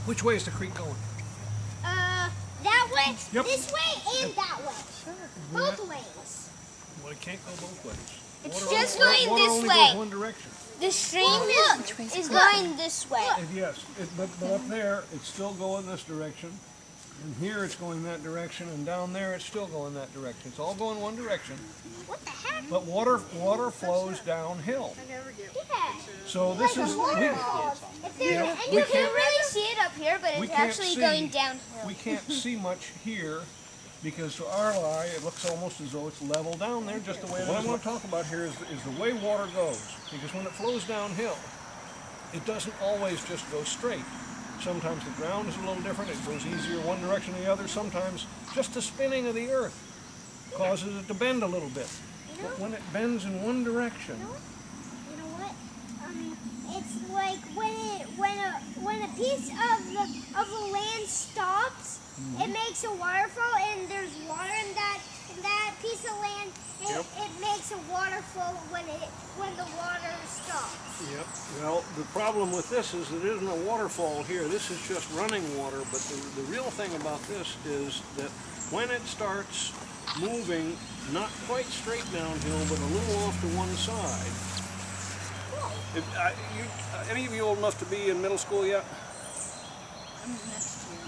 Which way is the creek going? That way, Yep. this way, and that way. Both ways. Well, it can't go both ways. It's Water just only- going water this only way. goes one direction. The stream is going this way. Yes, but up there, it's still going this direction. And here it's going that direction, and down there it's still going that direction. It's all going one direction. What the heck? But water flows downhill. Yeah. So this Like is a waterfall. If there- Yeah, and we you can't can't- really see it up here, but we it's can't actually see- going downhill. we can't see much here because to our eye it looks almost as though it's level down there just the way it is. What I want to talk about here is the way water goes, because when it flows downhill, it doesn't always just go straight. Sometimes the ground is a little different, it goes easier one direction or the other. Sometimes just the spinning of the earth causes it to bend a little bit. But when it bends in one direction, You know what? It's like when a piece of the land stops, it makes a waterfall, and there's water in that piece of land. It makes a waterfall when the water stops. yep. Well, the problem with this is it isn't a waterfall here. This is just running water. But the real thing about this is that when it starts moving, not quite straight downhill, but a little off to one side. Any of you old enough to be in middle school yet?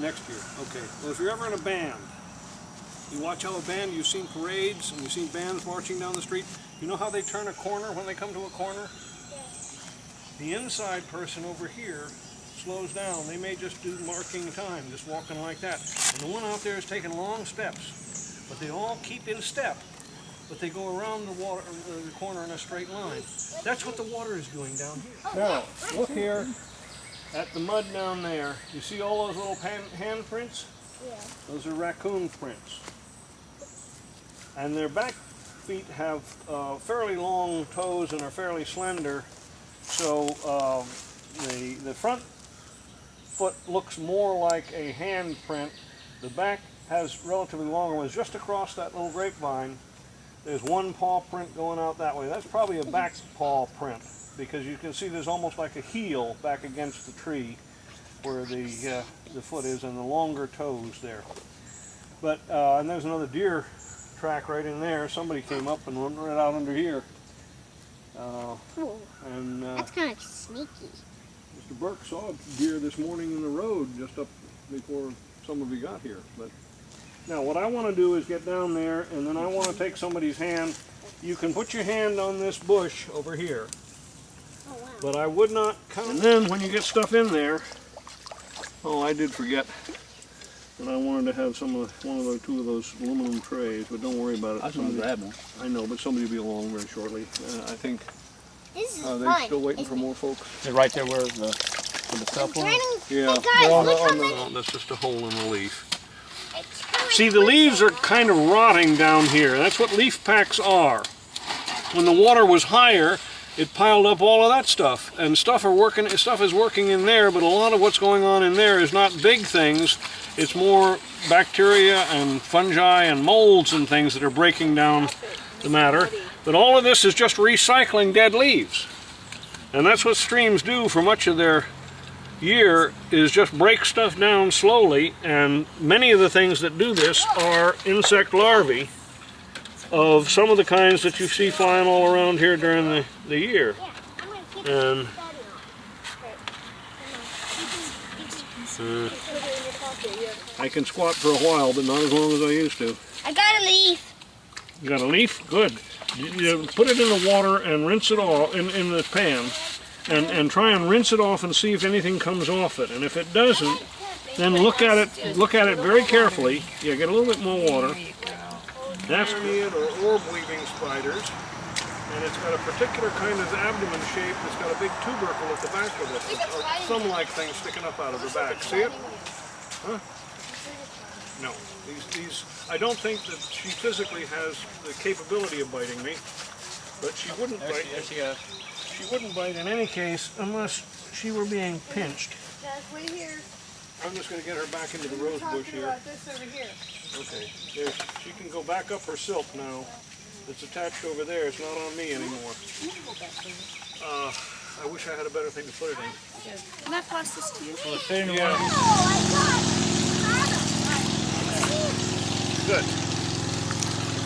Next year. Okay. Well, if you're ever in a band, you watch how a band, you've seen parades and you've seen bands marching down the street. You know how they turn a corner when they come to a corner? The inside person over here slows down. They may just do marking time, just walking like that. And the one out there is taking long steps. But they all keep in step. But they go around the corner in a straight line. That's what the water is doing down here. Now, look here at the mud down there. You see all those little hand prints? Yeah. Those are raccoon prints. And their back feet have fairly long toes and are fairly slender. So the front foot looks more like a hand print. The back has relatively longer ones. Just across that little grapevine, there's one paw print going out that way. That's probably a back paw print, because you can see there's almost like a heel back against the tree where the foot is, and the longer toes there. But and there's another deer track right in there. Somebody came up and went right out under here. Cool. And That's kind of sneaky. Mr. Burke saw a deer this morning in the road just up before some of you got here. But now what I want to do is get down there, and then I want to take somebody's hand. You can put your hand on this bush over here. Oh, wow. But I would not count. And then when you get stuff in there, oh, I did forget that I wanted to have two of those aluminum trays, but don't worry about it. I was going to grab one. I know, but somebody will be along very shortly. I think, This is are they fun. still waiting for more folks? Is it right there where the cell phone? Yeah, Hey guys, look how many. that's just a hole in the leaf. It's kinda See, the like leaves are kind of rotting down here. That's what leaf packs are. When the water was higher, it piled up all of that stuff, and stuff is working in there, but a lot of what's going on in there is not big things. It's more bacteria and fungi and molds and things that are breaking down the matter. But all of this is just recycling dead leaves. And that's what streams do for much of their year, is just break stuff down slowly, and many of the things that do this are insect larvae of some of the kinds that you see flying all around here during the year. Yeah, I'm gonna keep And it steady. I can squat for a while, but not as long as I used to. I got a leaf. You got a leaf? Good. You put it in the water and rinse it off in the pan, and try and rinse it off and see if anything comes off it. And if it doesn't, then look at it very carefully. Yeah, get a little bit more water. That's Armenian or orb-weaving spiders, and it's got a particular kind of abdomen shape. It's got a big tubercle at the back of it, a thumb-like thing sticking up out of the back. See it? Huh? No. These. I don't think that she physically has the capability of biting me, but she wouldn't bite. She wouldn't bite in any case unless she were being pinched. Guys, wait here. I'm just going to get her back into the rose bush here. About this over here. Okay, there, she can go back up her silk now. It's attached over there. It's not on me anymore. I wish I had a better thing to put it in. Can I pass this to you? Will it fit in Yeah. one? Oh, I got Good.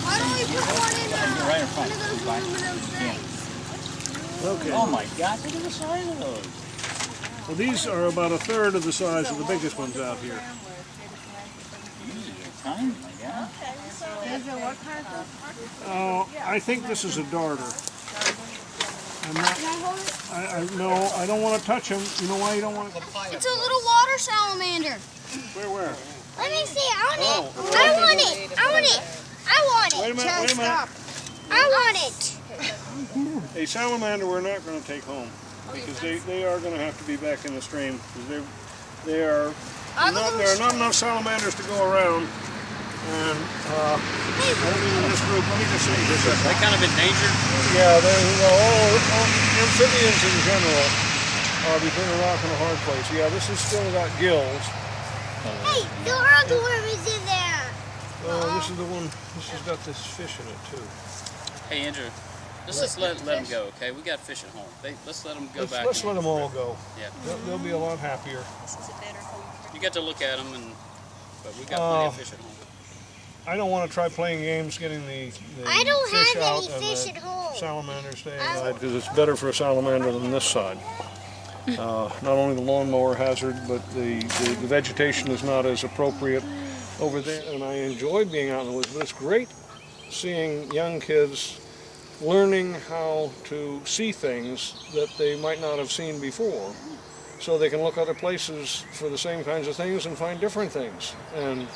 Why don't we put one in Right in one front. of those Fine. aluminum things? Okay. Oh my God, look at the size of those. Well, these are about a third of the size of the biggest ones out here. These are tiny, my God. I think this is a darter. I'm not. Can I hold it? No, I don't want to touch him. You know why you don't want to? It's a little water salamander. Where? Let me see. I want it. I want it. I want it. I want it. Wait a minute. I want it. A salamander we're not going to take home because they are going to have to be back in the stream because there are not enough salamanders to go around. And I mean in this group, let me just say this. They kind of endangered. Yeah, all amphibians in general are between a rock and a hard place. Yeah, this has still got gills. Hey, the earthworm is in there. This is the one. This has got this fish in it too. Hey Andrew, let's just let them go, okay? We got fish at home. Let's let them go back. Let's let them all go. Yeah, They'll be a lot happier. you get to look at them, but we got plenty of fish at home. I don't want to try playing games getting the I don't fish have out any and fish the at home. salamander staying inside because it's better for a salamander than this side. Not only the lawnmower hazard, but the vegetation is not as appropriate over there. And I enjoy being out in the woods, but it's great seeing young kids learning how to see things that they might not have seen before. So they can look other places for the same kinds of things and find different things. And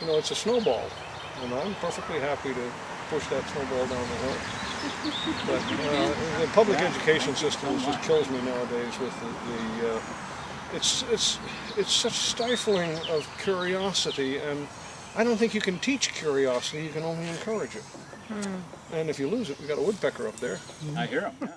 you know, it's a snowball, and I'm perfectly happy to push that snowball down the hill. But the public education system just kills me nowadays with it's such stifling of curiosity, and I don't think you can teach curiosity. You can only encourage it. And if you lose it, we got a woodpecker up there. I hear them. Yeah.